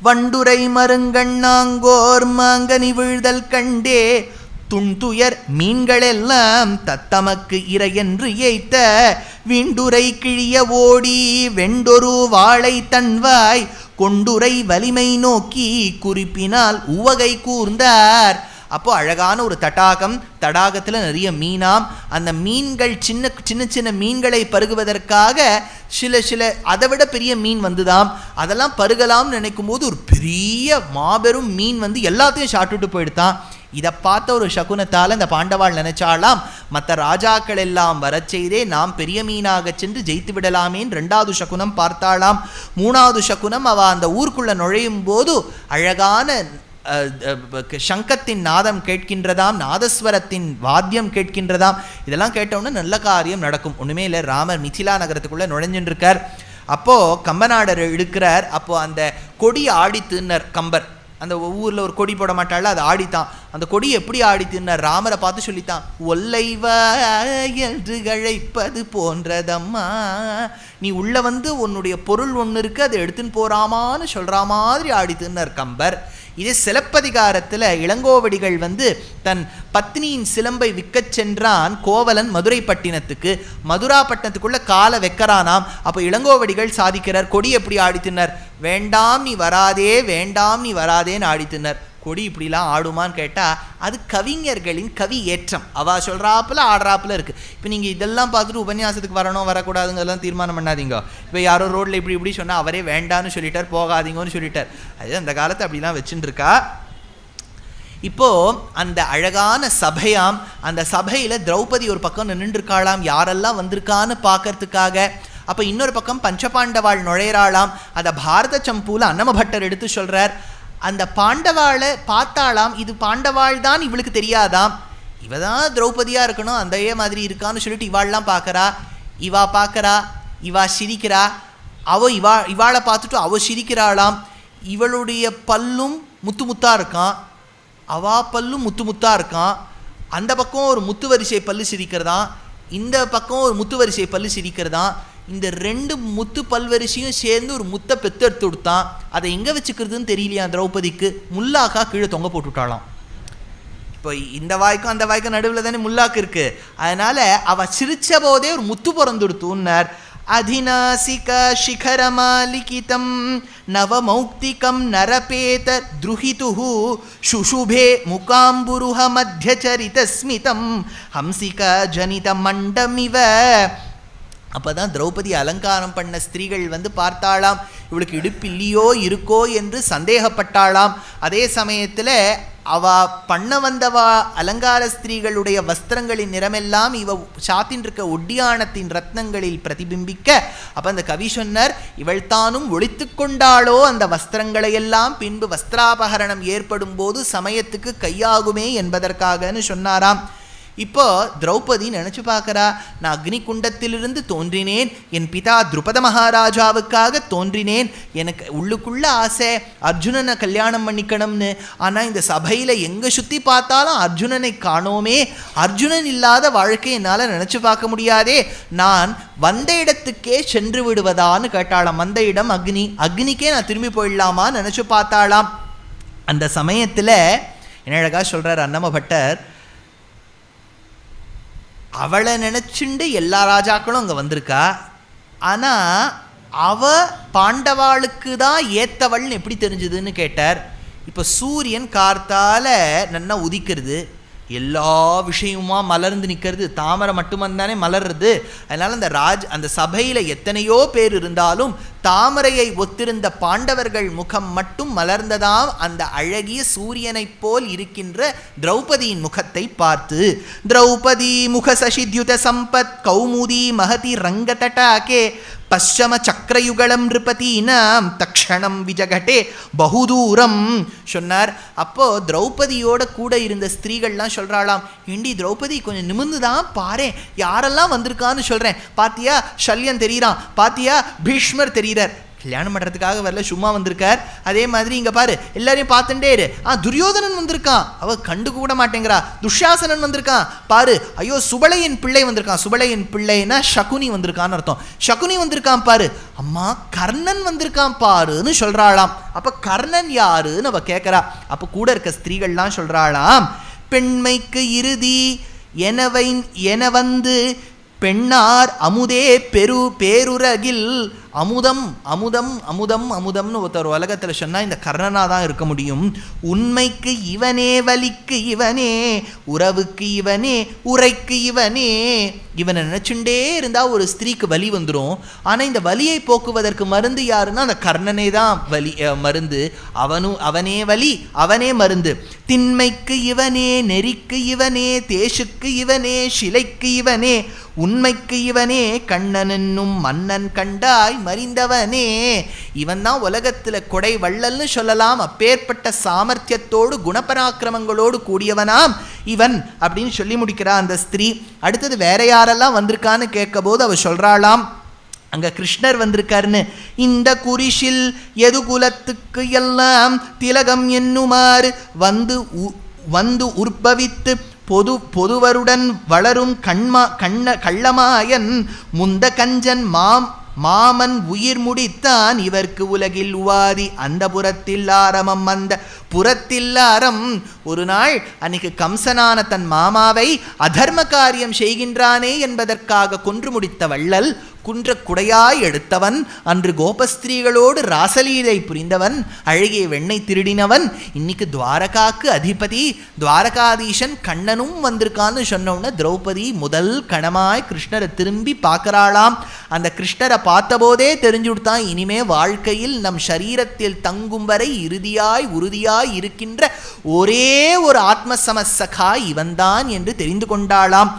வண்டுரை மருங்கண்ணாங்கோர் மாங்கனி வீழ்தல் கண்டே துண்துயர் மீன்களெல்லாம் தத்தமக்கு இறையென்று ஏய்த்த விண்டுரை கிழிய ஓடி வெண்டொரு வாழை தன்வாய் கொண்டுரை வலிமை நோக்கி குறிப்பினால் உவகை கூர்ந்தார். அப்போ அழகான ஒரு தடாகத்தில் நிறைய மீனாம். அந்த மீன்கள் சின்ன சின்ன சின்ன மீன்களை பருகுவதற்காக சில அதை விட பெரிய மீன் வந்துதாம். அதெல்லாம் பருகலாம்னு நினைக்கும் போது ஒரு பெரிய மாபெரும் மீன் வந்து எல்லாத்தையும் சாப்பிட்டுட்டு போயிடுதான். இதை பார்த்த ஒரு சகுனத்தால் இந்த பாண்டவாள் நினைச்சாலாம், மற்ற ராஜாக்கள் எல்லாம் வரச் செய்தே நாம் பெரிய மீனாக சென்று ஜெயித்து விடலாமேன்னு 2வது சகுனம் பார்த்தாளாம். 3வது சகுனம் அவள் அந்த ஊருக்குள்ளே நுழையும் போது அழகான சங்கத்தின் நாதம் கேட்கின்றதாம், நாதஸ்வரத்தின் வாத்தியம் கேட்கின்றதாம். இதெல்லாம் கேட்டவுடனே நல்ல காரியம் நடக்கும். ஒன்றுமே இல்லை, ராமர் மிथिला நகரத்துக்குள்ளே நுழைஞ்சுருக்கார். அப்போது கம்பநாடர் எடுக்கிறார். அப்போது அந்த கொடி ஆடித்துன்னர் கம்பர். அந்த ஊரில் ஒரு கொடி போட மாட்டாள், அது ஆடித்தான். அந்த கொடி எப்படி ஆடித்துன்னர் ராமரை பார்த்து சொல்லித்தான், ஒல்லைவா என்று அழைப்பது போன்றதம்மா, நீ உள்ளே வந்து உன்னுடைய பொருள் ஒன்று இருக்குது அதை எடுத்துன்னு போகிறாமான்னு சொல்கிற மாதிரி ஆடித்துன்னர் கம்பர். இதே சிலப்பதிகாரத்தில் இளங்கோவடிகள் வந்து தன் பத்னியின் சிலம்பை விற்கச் சென்றான் கோவலன் மதுரை பட்டினத்துக்கு. மதுராப்பட்டினத்துக்குள்ளே காலை வைக்கிறானாம். அப்போ இளங்கோவடிகள் சாதிக்கிறார், கொடி எப்படி ஆடித்தினர், வேண்டாம் நீ வராதே வேண்டாம் நீ வராதேன்னு ஆடித்தினர். கொடி இப்படிலாம் ஆடுமான்னு கேட்டால் அது கவிஞர்களின் கவி ஏற்றம். அவள் சொல்கிறாப்புல ஆடுறாப்புல இருக்குது. இப்போ நீங்கள் இதெல்லாம் பார்த்துட்டு உபன்யாசத்துக்கு வரணும் வரக்கூடாதுங்கெல்லாம் தீர்மானம் பண்ணாதீங்க. இப்போ யாரோ ரோட்டில் இப்படி சொன்னால் அவரே வேண்டான்னு சொல்லிட்டார், போகாதீங்கன்னு சொல்லிட்டார். அது அந்த காலத்தை அப்படிலாம் வச்சுட்டுருக்கா. இப்போது அந்த அழகான சபையாம், அந்த சபையில் திரௌபதி ஒரு பக்கம் நின்றுருக்காளாம், யாரெல்லாம் வந்திருக்கான்னு பார்க்கறதுக்காக. அப்போ இன்னொரு பக்கம் பஞ்சபாண்டவாள் நுழையிறாளாம். அதை பாரத சம்பூவில் அன்னமபட்டர் எடுத்து சொல்கிறார். அந்த பாண்டவாளை பார்த்தாலாம், இது பாண்டவாள் தான் இவளுக்கு தெரியாதாம், இவ தான் திரௌபதியாக இருக்கணும், அந்த மாதிரி இருக்கான்னு சொல்லிட்டு இவாள்லாம் பார்க்குறா. இவா பார்க்குறா, இவா சிரிக்கிறா, இவாளை பார்த்துட்டு அவள் சிரிக்கிறாளாம். இவளுடைய பல்லும் முத்து முத்தாக இருக்கான், அவா பல்லும் முத்து முத்தாக இருக்கான். அந்த பக்கம் ஒரு முத்து வரிசை பல்லு சிரிக்கிறதான், இந்த பக்கம் ஒரு முத்து வரிசை பல்லு சிரிக்கிறதான். இந்த 2 முத்து பல்வரிசையும் சேர்ந்து ஒரு முத்தை பெத்தெடுத்து கொடுத்தான். அதை எங்கே வச்சுக்கிறதுன்னு தெரியலையா திரௌபதிக்கு. முல்லாக்கா கீழே தொங்க போட்டுவிட்டாளாம். இப்போ இந்த வாய்க்கும் அந்த வாய்க்கும் நடுவில் தானே முல்லாக்கு இருக்குது. அதனால் அவள் சிரித்த போதே ஒரு முத்து பிறந்துடுத்துன்னார். அதிநாசிக சிகரமாலிகிதம் நவமௌக்திகம் நரபேத துருஹிதுஹு சுஷுபே முகாம்புருஹ மத்தியச்சரிதஸ்மிதம் ஹம்சிக ஜனித மண்டமிவ. அப்போ தான் திரௌபதி அலங்காரம் பண்ண ஸ்திரீகள் வந்து பார்த்தாளாம், இவளுக்கு இடுப்பு இல்லையோ இருக்கோ என்று சந்தேகப்பட்டாளாம். அதே சமயத்தில் அவ பண்ண வந்தவா அலங்கார ஸ்திரீகளுடைய வஸ்திரங்களின் நிறமெல்லாம் இவ சாத்தின் இருக்க ஒட்டியானத்தின் ரத்னங்களில் பிரதிபிம்பிக்க. அப்போ அந்த கவி சொன்னார், இவள் தானும் ஒழித்து கொண்டாளோ அந்த வஸ்திரங்களையெல்லாம், பின்பு வஸ்திராபகரணம் ஏற்படும் போது சமயத்துக்கு கையாகுமே என்பதற்காகன்னு சொன்னாராம். இப்போ திரௌபதி நினச்சி பார்க்குறா, நான் அக்னி குண்டத்திலிருந்து தோன்றினேன், என் பிதா துருபத மகாராஜாவுக்காக தோன்றினேன், எனக்கு உள்ளுக்குள்ள ஆசை அர்ஜுனனை கல்யாணம் பண்ணிக்கணும்னு. ஆனால் இந்த சபையில் எங்கே சுற்றி பார்த்தாலும் அர்ஜுனனை காணோமே, அர்ஜுனன் இல்லாத வாழ்க்கை என்னால் நினச்சி பார்க்க முடியாதே, நான் வந்த இடத்துக்கே சென்று விடுவதான்னு கேட்டாளாம். வந்த இடம் அக்னி, அக்னிக்கே நான் திரும்பி போயிடலாமான்னு நினச்சி பார்த்தாளாம். அந்த சமயத்தில் என்ன அழகாக சொல்கிறார் அன்னமபட்டர், அவளை நினச்சிண்டு எல்லா ராஜாக்களும் அங்கே வந்திருக்கா, ஆனால் அவள் பாண்டவாளுக்கு தான் ஏற்றவள்னு எப்படி தெரிஞ்சுதுன்னு கேட்டார். இப்போ சூரியன் கார்த்தால் நல்லா உதிக்கிறது, எல்லா விஷயமுமா மலர்ந்து நிற்கிறது, தாமரை மட்டுமந்தானே மலர்றது. அதனால் அந்த சபையில் எத்தனையோ பேர் இருந்தாலும் தாமரையை ஒத்திருந்த பாண்டவர்கள் முகம் மட்டும் மலர்ந்ததாம் அந்த அழகிய சூரியனைப் போல் இருக்கின்ற திரௌபதியின் முகத்தை பார்த்து. திரௌபதி முக சசித்யுத சம்பத் கௌமுதி மகதி ரங்கதட்டாகே பశ్చమ சக்கரயுகலம் நிருபதீனாம் தக்ஷணம் விஜகட்டே பகுதூரம் சொன்னார். அப்போது திரௌபதியோட கூட இருந்த ஸ்திரீகள்லாம் சொல்கிறாளாம், ஏண்டி திரௌபதி கொஞ்சம் நிமிர்ந்து தான் பாரு, யாரெல்லாம் வந்திருக்கான்னு சொல்கிறேன், பாத்தியா சல்யன் தெரிகிறான், பாத்தியா பீஷ்மர் தெரிகிறார், கல்யாணம் பண்ணுறதுக்காக வரல, சும்மா வந்திருக்கார். அதே மாதிரி இங்கே பாரு, எல்லாரையும் பார்த்துட்டே இரு. துரியோதனன் வந்திருக்கான், அவ கண்டு கூட மாட்டேங்கிறா. துஷாசனன் வந்திருக்கான் பாரு, ஐயோ சுபளையின் பிள்ளை வந்திருக்கான். சுபளையின் பிள்ளைன்னா சகுனி வந்திருக்கான்னு அர்த்தம். சகுனி வந்திருக்கான் பாரு. அம்மா கர்ணன் வந்திருக்கான் பாருன்னு சொல்கிறாளாம். அப்போ கர்ணன் யாருன்னு அவ கேட்குறா. அப்போ கூட இருக்க ஸ்திரீகள்லாம் சொல்கிறாளாம், பெண்மைக்கு இறுதி என வந்து பெண்ணார் அமுதே பேருரகில் அமுதம் அமுதம் அமுதம் அமுதம்னு ஒருத்தர் உலகத்தில் சொன்னால் இந்த கர்ணனாக தான் இருக்க முடியும். உண்மைக்கு இவனே, வலிக்கு இவனே, உறவுக்கு இவனே, உரைக்கு இவனே. இவனை நினச்சுட்டே இருந்தால் ஒரு ஸ்திரீக்கு வலி வந்துடும். ஆனால் இந்த வலியை போக்குவதற்கு மருந்து யாருன்னா அந்த கர்ணனே தான் வலி மருந்து. அவனே வலி, அவனே மருந்து. திண்மைக்கு இவனே, நெறிக்கு இவனே, தேசுக்கு இவனே, சிலைக்கு இவனே, உண்மைக்கு இவனே, கண்ணன் என்னும் மன்னன் கண்டாய் மறிந்தவனே. இவன் தான் உலகத்தில் கொடை வள்ளல்னு சொல்லலாம். அப்பேற்பட்ட சாமர்த்தியத்தோடு குணபராக்கிரமங்களோடு கூடியவனாம் இவன் அப்படின்னு சொல்லி முடிக்கிறா அந்த ஸ்திரீ. அடுத்தது வேற யாரெல்லாம் வந்திருக்கான்னு கேட்க போது அவ சொல்றாளாம், அங்க கிருஷ்ணர் வந்திருக்காருன்னு. இந்த குறிஷில் எது குலத்துக்கு எல்லாம் திலகம் என்னுமாறு வந்து உற்பவித்து பொதுவருடன் வளரும் கள்ளமாயன் முந்த கஞ்சன் மாமன் உயிர் முடித்தான் இவர்க்கு உலகில் உவாதி அந்த புறத்தில்லாரமம் அந்த புறத்தில்லாரம். ஒரு நாள் அன்னைக்கு கம்சனான தன் மாமாவை அதர்ம காரியம் செய்கின்றானே என்பதற்காக கொன்று முடித்த வள்ளல், குன்ற குடையாய் எடுத்தவன், அன்று கோபஸ்திரீகளோடு ராசலீலை புரிந்தவன், அழகிய வெண்ணெய் திருடினவன், இன்னைக்கு துவாரகாக்கு அதிபதி துவாரகாதீசன் கண்ணனும் வந்திருக்கான்னு சொன்னோன்னு திரௌபதி முதல் கணமாய் கிருஷ்ணரை திரும்பி பார்க்கறாளாம். அந்த கிருஷ்ணரை பார்த்தபோதே தெரிஞ்சு கொடுத்தான், இனிமே வாழ்க்கையில் நம் சரீரத்தில் தங்கும் வரை இறுதியாய் உறுதியாய் இருக்கின்ற ஒரே ஒரு ஆத்மசமசகா இவன்தான் என்று தெரிந்து கொண்டாளாம்.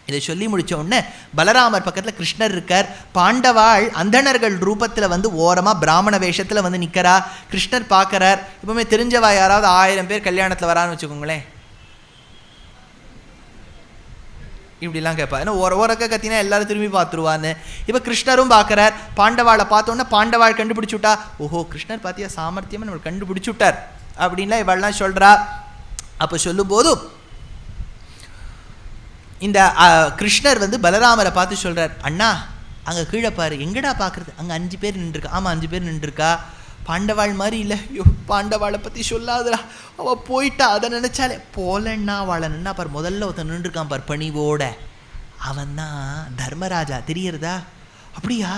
இதை சொல்லி முடிச்ச உடனே பலராமர் பக்கத்தில் கிருஷ்ணர் இருக்கார். பாண்டவாள் அந்தணர்கள் ரூபத்தில் வந்து ஓரமாக பிராமண வேஷத்தில் வந்து நிற்கிறா. கிருஷ்ணர் பார்க்குறார். இப்போவுமே தெரிஞ்சவா யாராவது 1000 பேர் கல்யாணத்தில் வரான்னு வச்சுக்கோங்களேன், இப்படிலாம் கேட்பா. ஏன்னா ஓரக்க கத்தினா எல்லாரும் திரும்பி பார்த்துருவான்னு. இப்போ கிருஷ்ணரும் பார்க்குறார். பாண்டவாளை பார்த்தோன்னே பாண்டவாள் கண்டுபிடிச்சு விட்டா. ஓஹோ, கிருஷ்ணர் பார்த்தியா சாமர்த்தியமாக நம்ம கண்டுபிடிச்சு விட்டார் அப்படின்லாம் இவள்லாம் சொல்கிறா. அப்போ சொல்லும்போது இந்த கிருஷ்ணர் வந்து பலராமரை பார்த்து சொல்கிறார், அண்ணா அங்கே கீழே பாரு. எங்கடா பார்க்குறது? அங்கே 5 பேர் நின்றுருக்கா. ஆமாம் 5 பேர் நின்றுருக்கா. பாண்டவாள் மாதிரி இல்லை. ஐயோ பாண்டவாளை பற்றி சொல்லாதடா, அவள் போயிட்டா. அதை நினச்சாலே போலன்னா அவளை நின்னா பார். முதல்ல ஒருத்தன் நின்றுருக்கான் பார் பணிவோட, அவன் தான் தர்மராஜா. தெரியறதா? அப்படியா?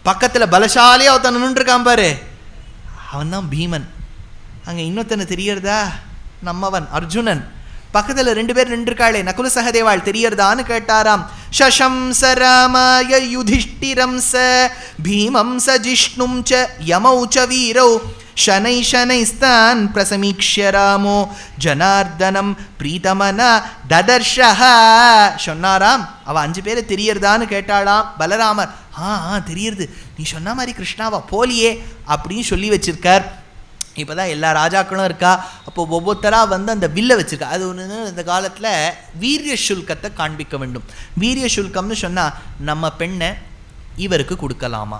பக்கத்தில் பலசாலியாக ஒருத்தன் நின்றுருக்கான் பாரு, அவன் தான் பீமன். அங்கே இன்னொருத்தனை தெரியறதா? நம்மவன் அர்ஜுனன். பக்கத்தில் 2 பேர் நின்றுருக்காளே, நகுல சகதேவாள். தெரியறதான்னு கேட்டாராம். சசம்ச ராமாய யுதிஷ்டிரம் ச பீமம் ச ஜிஷ்ணும் ச யமௌ ச வீரௌ शनै शनैस्तान् प्रसमीक्ष्य रामो ஜனார்தனம் பிரீதமனா ததர்ஷஹ. சொன்னாராம். அவள் 5 பேரை தெரியறதான்னு கேட்டாளாம். பலராமர் தெரியுது, நீ சொன்ன மாதிரி கிருஷ்ணாவா போலியே அப்படின்னு சொல்லி வச்சிருக்கார். இப்போ தான் எல்லா ராஜாக்களும் இருக்கா. அப்போ ஒவ்வொருத்தராக வந்து அந்த வில்லை வச்சுருக்கா. அது ஒன்று இந்த காலத்தில் வீரிய சுல்கத்தை காண்பிக்க வேண்டும். வீரிய சுல்கம்னு சொன்னால் நம்ம பெண்ணை இவருக்கு கொடுக்கலாமா,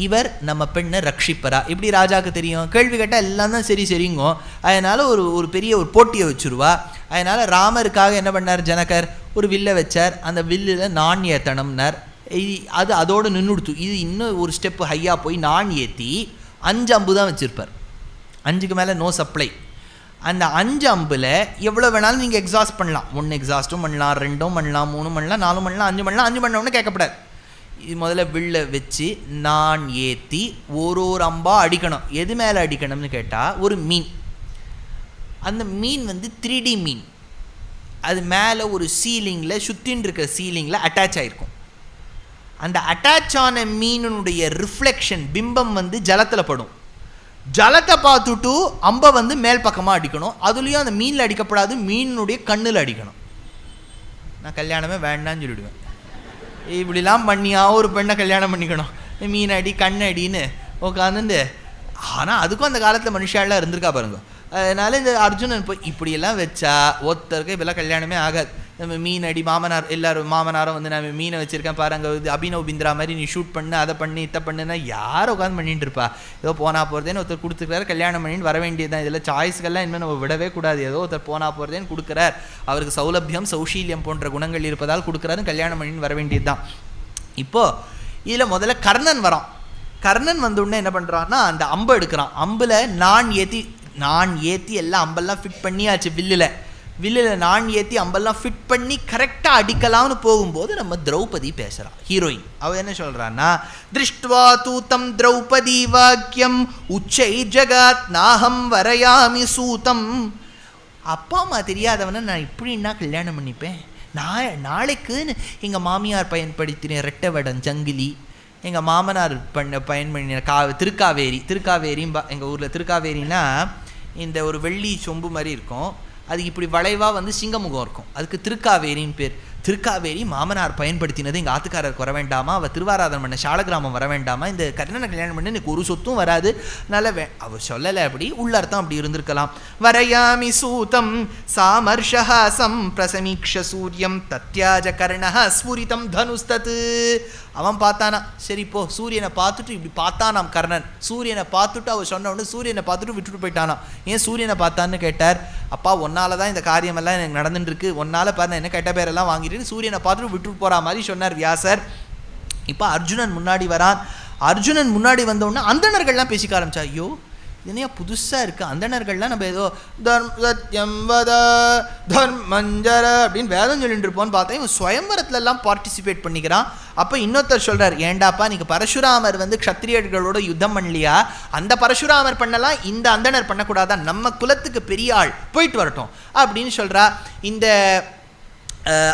இவர் நம்ம பெண்ணை ரட்சிப்பரா, இப்படி ராஜாவுக்கு தெரியும். கேள்வி கேட்டால் எல்லாம் தான் சரி சரிங்கோ. அதனால் ஒரு பெரிய ஒரு போட்டியை வச்சுருவா. அதனால் ராமருக்காக என்ன பண்ணார் ஜனகர்? ஒரு வில்லை வச்சார். அந்த வில்லில் நான் ஏற்றணும்னார். அது அதோடு நின்றுடுத்து. இது இன்னும் ஒரு ஸ்டெப்பு ஹையாக போய் நான் ஏற்றி 5 அம்பு தான் வச்சுருப்பார். 5க்கு மேலே நோ சப்ளை. அந்த 5 அம்பில் எவ்வளோ வேணாலும் நீங்கள் எக்ஸாஸ்ட் பண்ணலாம். 1 எக்ஸாஸ்ட்டும் பண்ணலாம், 2 பண்ணலாம், 3 பண்ணலாம், 4 பண்ணலாம், 5 பண்ணலாம். 5 பண்ணோன்னு கேட்கப்படாது. இது முதல்ல வில்லை வச்சு நான் ஏற்றி ஒரு அம்பா அடிக்கணும். எது மேலே அடிக்கணும்னு கேட்டால் ஒரு மீன். அந்த மீன் வந்து 3D மீன். அது மேலே ஒரு சீலிங்கில் சுற்றின்னு இருக்கிற சீலிங்கில் அட்டாச் ஆகிருக்கும். அந்த அட்டாச் ஆன மீனுடைய ரிஃப்ளெக்ஷன் பிம்பம் வந்து ஜலத்தில் படும். ஜலத்தை பார்த்துட்டு அம்பை வந்து மேல் பக்கமாக அடிக்கணும். அதுலேயும் அந்த மீனில் அடிக்கப்படாது, மீனுடைய கண்ணில் அடிக்கணும். நான் கல்யாணமே வேண்டான்னு சொல்லிவிடுவேன். இப்படிலாம் பண்ணியா ஒரு பெண்ணை கல்யாணம் பண்ணிக்கணும்? மீன் அடி கண்ணடின்னு உட்காந்துட்டு. ஆனால் அதுக்கும் அந்த காலத்தில் மனுஷாலாம் இருந்திருக்கா பாருங்க. அதனால் இந்த அர்ஜுனன் போய் இப்படியெல்லாம் வச்சா ஒருத்தருக்கு இப்பெல்லாம் கல்யாணமே ஆகாது. நம்ம மீன் அடி மாமனார் எல்லாரும் மாமனாரும் வந்து நான் மீனை வச்சுருக்கேன் பாரு, அங்கே வந்து அபினவ் பிந்திரா மாதிரி நீ ஷூட் பண்ணு, அதை பண்ணி இதை பண்ணுன்னா யாரும் உட்காந்து பண்ணிட்டு இருப்பா. ஏதோ போனா போகிறதேன்னு ஒருத்தர் கொடுத்துருக்காரு, கல்யாணம் பண்ணிட்டு வர வேண்டியது தான். இதில் சாய்ஸ்கள்லாம் இனிமேல் நம்ம விடவே கூடாது. ஏதோ ஒருத்தர் போனா போகிறதேன்னு கொடுக்குறார், அவருக்கு சௌலபியம் சௌஷீல்யம் போன்ற குணங்கள் இருப்பதால் கொடுக்குறாரு, கல்யாணம் பண்ணிட்டு வர வேண்டியது தான். இப்போது இதில் முதல்ல கர்ணன் வரான். கர்ணன் வந்தோடனே என்ன பண்ணுறான்னா அந்த அம்பை எடுக்கிறான். அம்பில் நான் ஏற்றி எல்லாம் அம்பெல்லாம் ஃபிட் பண்ணியாச்சு. வில்லில் நான் ஏற்றி அம்பெல்லாம் ஃபிட் பண்ணி கரெக்டாக அடிக்கலாம்னு போகும்போது நம்ம திரௌபதி பேசுகிறான், ஹீரோயின். அவள் என்ன சொல்கிறான்னா, திருஷ்டுவா தூத்தம் திரௌபதி வாக்கியம் உச்சை ஜகாத் நாகம் வரையாமி சூத்தம். அப்பா அம்மா தெரியாதவனை நான் இப்படின்னா கல்யாணம் பண்ணிப்பேன். நாளைக்குன்னு எங்கள் மாமியார் பயன்படுத்தின ரெட்டை வடம் ஜங்கிலி, எங்கள் மாமனார் பயன்படுத்தின திருக்காவேரியும் எங்கள் ஊரில் திருக்காவேரின்னா இந்த ஒரு வெள்ளி சொம்பு மாதிரி இருக்கும், அதுக்கு இப்படி வளைவாக வந்து சிங்கமுகம் இருக்கும், அதுக்கு திருக்காவேரின்னு பேர். திருக்காவேரி மாமனார் பயன்படுத்தினது எங்கள் ஆத்துக்காரருக்கு வர வேண்டாமா, அவள் திருவாராதனம் பண்ண சாலகிராமம் வர வேண்டாமா, இந்த கர்ணனை கல்யாணம் பண்ணி எனக்கு ஒரு சொத்தும் வராது, நல்ல அவள் சொல்லலை. அப்படி உள்ளர்த்தம் அப்படி இருந்திருக்கலாம். வரையாமி சூதம் சாமர்ஷஹாசம் பிரசமீக்ஷ சூரியம் தத்யாஜ கர்ணஹ ஸ்புரிதம் தனுஸ்தத்து. அவன் பார்த்தானா, சரி இப்போ சூரியனை பார்த்துட்டு இப்படி பார்த்தானாம் கர்ணன். சூரியனை பார்த்துட்டு அவள் சொன்ன உடனே சூரியனை பார்த்துட்டு விட்டுட்டு போயிட்டானா. ஏன் சூரியனை பார்த்தான்னு கேட்டார். அப்பா ஒன்னால தான் இந்த காரியமெல்லாம் எனக்கு நடந்துட்டு இருக்கு, ஒன்னால பாரு என்ன கெட்ட பேரெல்லாம் வாங்கிட்டு சூரியனை பார்த்துட்டு விட்டுட்டு போகிற மாதிரி சொன்னார் வியாசர். இப்போ அர்ஜுனன் முன்னாடி வரான். அர்ஜுனன் முன்னாடி வந்தோடனே அந்தணர்கள்லாம் பேசிக்க ஆரம்பிச்சா. ஐயோ இதுனையா புதுசாக இருக்குது, அந்தணர்கள்லாம் நம்ம ஏதோ தர்மஞ்சர அப்படின்னு வேதம் சொல்லிட்டு இருப்போம்னு பார்த்தா இவன் சுயம்பரத்துலலாம் பார்ட்டிசிபேட் பண்ணிக்கிறான். அப்போ இன்னொருத்தர் சொல்கிறார், ஏண்டாப்பா நீங்கள் பரசுராமர் வந்து க்ஷத்திரியர்களோட யுத்தம் பண்ணலையா, அந்த பரசுராமர் பண்ணலாம், இந்த அந்தணர் பண்ணக்கூடாதான், நம்ம குலத்துக்கு பெரிய ஆள் போயிட்டு வரட்டும் அப்படின்னு சொல்கிறா. இந்த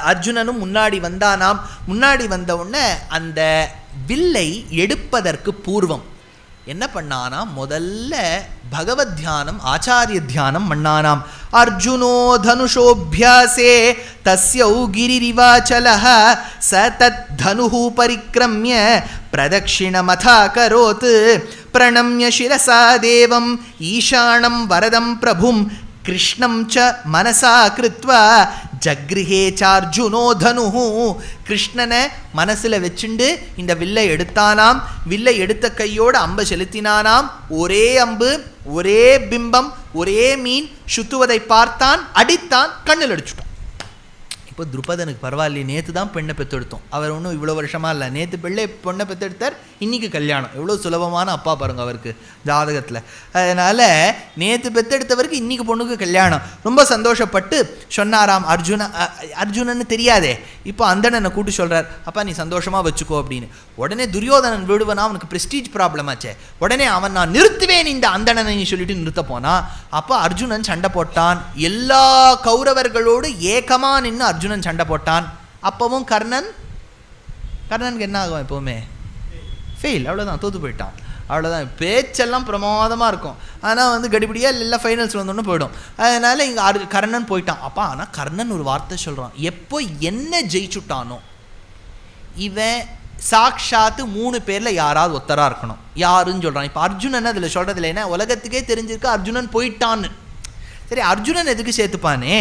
அர்ஜுனனும் முன்னாடி வந்தானாம். முன்னாடி வந்த உடனே அந்த வில்லை எடுப்பதற்கு பூர்வம் என்ன பண்ணானாம், முதல்ல பகவத் தியானம் ஆச்சாரிய தியானம் பண்ணானாம். அர்ஜுனோ தனுஷோபியாசே தஸ்யௌ கிரிரிவாச்சலஹ ச தத் தனுஹு பரிக்ரம்ய பிரதக்ஷிணமதா கரோத் பிரணம்ய சிரசா தேவம் ஈசானம் வரதம் பிரபும் கிருஷ்ணம் ச மனசா கிருத்வா ஜக்ரிஹே சார்ஜுனோ தனுஹு. கிருஷ்ணனை மனசில் வச்சுண்டு இந்த வில்லை எடுத்தானாம். வில்லை எடுத்த கையோடு அம்பை செலுத்தினானாம். ஒரே அம்பு, ஒரே பிம்பம், ஒரே மீன் சுத்துவதை பார்த்தான், அடித்தான், கண்ணில் அடிச்சுட்டான். இப்போ துருபதனுக்கு பரவாயில்லையே, நேற்று தான் பெண்ணை பெற்றெடுத்தோம், அவர் ஒன்றும் இவ்வளோ வருஷமா இல்லை, நேற்று பொண்ணை பெற்றெடுத்தார், இன்னைக்கு கல்யாணம். எவ்வளோ சுலபமான அப்பா பாருங்க அவருக்கு ஜாதகத்தில். அதனால் நேற்று பெற்றெடுத்தவருக்கு இன்னைக்கு பொண்ணுக்கு கல்யாணம். ரொம்ப சந்தோஷப்பட்டு சொன்னாராம். அர்ஜுனன்னு தெரியாதே, இப்போ அந்தணனை கூட்டு சொல்கிறார், அப்பா நீ சந்தோஷமாக வச்சுக்கோ அப்படின்னு. உடனே துரியோதனன் விடுவனா, அவனுக்கு ப்ரெஸ்டீஜ் ப்ராப்ளம் ஆச்சே. உடனே அவன் நான் நிறுத்துவேன் இந்த அந்தணனை சொல்லிட்டு நிறுத்த போனான். அப்போ அர்ஜுனன் சண்டை போட்டான். எல்லா கௌரவர்களோடு ஏகமாக நின்று அர்ஜுனன் சண்டை போட்டான். அப்பவும் கர்ணனுக்கு என்ன ஆகும், எப்போவுமே ஃபெயில், அவ்வளோதான், தோற்று போயிட்டான், அவ்வளோதான். பேச்செல்லாம் பிரமாதமாக இருக்கும், ஆனால் வந்து கடிபடியாக இல்லை ஃபைனல்ஸ் வந்தோன்னு போயிடும். அதனால் இங்கே கர்ணன் போயிட்டான். அப்பா ஆனால் கர்ணன் ஒரு வார்த்தை சொல்கிறான், எப்போ என்ன ஜெயிச்சுட்டானோ இவன் சாக்ஷாத்து 3 பேரில் யாராவது ஒத்தராக இருக்கணும். யாருன்னு சொல்கிறான். இப்போ அர்ஜுனன் அதில் சொல்கிறது இல்லைன்னா உலகத்துக்கே தெரிஞ்சிருக்கு அர்ஜுனன் போயிட்டான்னு. சரி அர்ஜுனன் எதுக்கு சேர்த்துப்பானே.